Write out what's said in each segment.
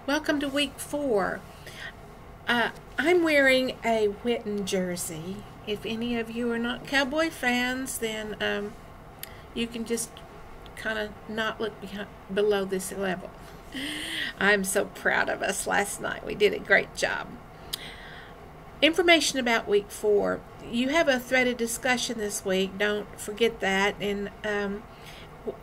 Welcome to week 4. I'm wearing a Witten jersey. If any of you are not Cowboy fans, then you can just kind of not look below this level. I'm so proud of us last night. We did a great job. Information about week 4. You have a threaded discussion this week. Don't forget that. And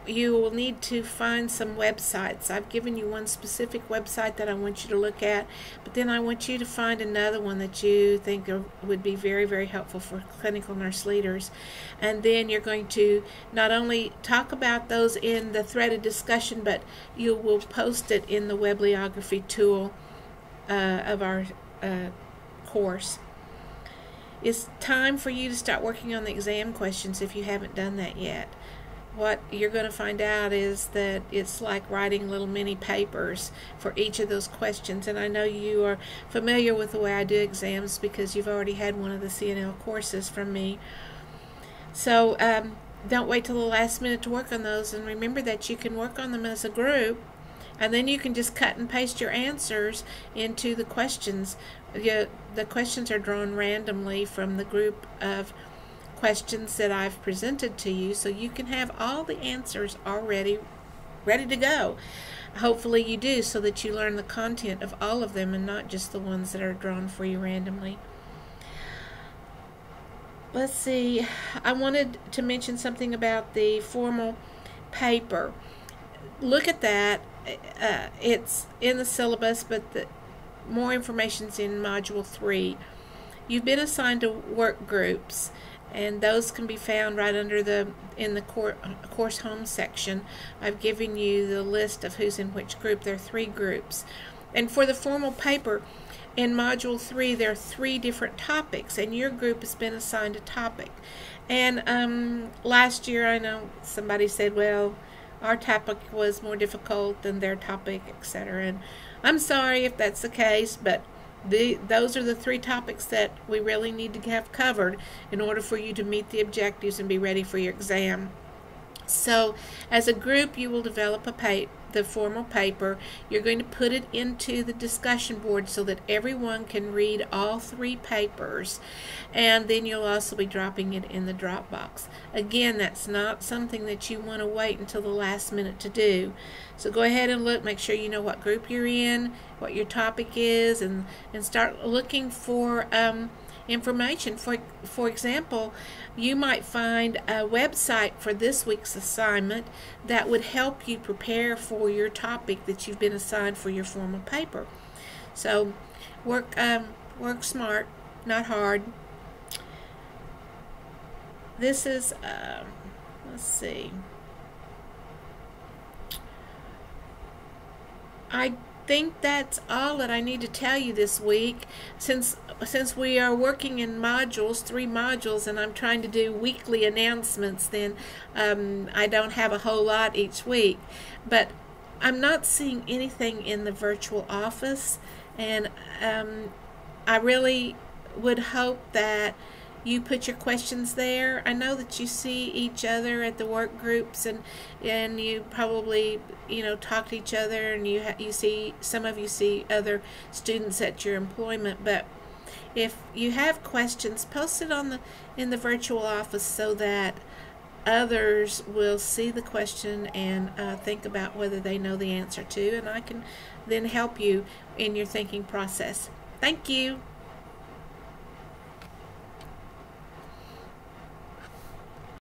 you will need to find some websites. I've given you one specific website that I want you to look at, but then I want you to find another one that you think would be very, very helpful for clinical nurse leaders. And then you're going to not only talk about those in the threaded discussion, but you will post it in the Webliography tool of our course. It's time for you to start working on the exam questions if you haven't done that yet. What you're going to find out is that it's like writing little mini papers for each of those questions. And I know you are familiar with the way I do exams because you've already had one of the CNL courses from me. So don't wait till the last minute to work on those. And remember that you can work on them as a group. And then you can just cut and paste your answers into the questions. The questions are drawn randomly from the group of questions that I've presented to you, so you can have all the answers already ready to go. Hopefully you do, so that you learn the content of all of them and not just the ones that are drawn for you randomly. Let's see, I wanted to mention something about the formal paper. Look at that. It's in the syllabus, but more information's in Module 3. You've been assigned to work groups, and those can be found right under in the course home section. I've given you the list of who's in which group. There are 3 groups. And for the formal paper, in Module 3, there are 3 different topics, and your group has been assigned a topic. And last year, I know somebody said, well, our topic was more difficult than their topic, etc. And I'm sorry if that's the case, but those are the 3 topics that we really need to have covered in order for you to meet the objectives and be ready for your exam. So as a group, you will develop the formal paper. You're going to put it into the discussion board so that everyone can read all 3 papers, and then you'll also be dropping it in the Dropbox. Again, that's not something that you want to wait until the last minute to do. So go ahead and look, make sure you know what group you're in, what your topic is, and start looking for information. For example, you might find a website for this week's assignment that would help you prepare for your topic that you've been assigned for your formal paper. So work smart, not hard. This is let's see, I think that's all that I need to tell you this week. Since we are working in modules, 3 modules, and I'm trying to do weekly announcements, then I don't have a whole lot each week. But I'm not seeing anything in the virtual office, and I really would hope that you put your questions there. I know that you see each other at the work groups, and you probably talk to each other, and you see, some of you see other students at your employment. But if you have questions, post it in the virtual office so that others will see the question and think about whether they know the answer to, and I can then help you in your thinking process. Thank you.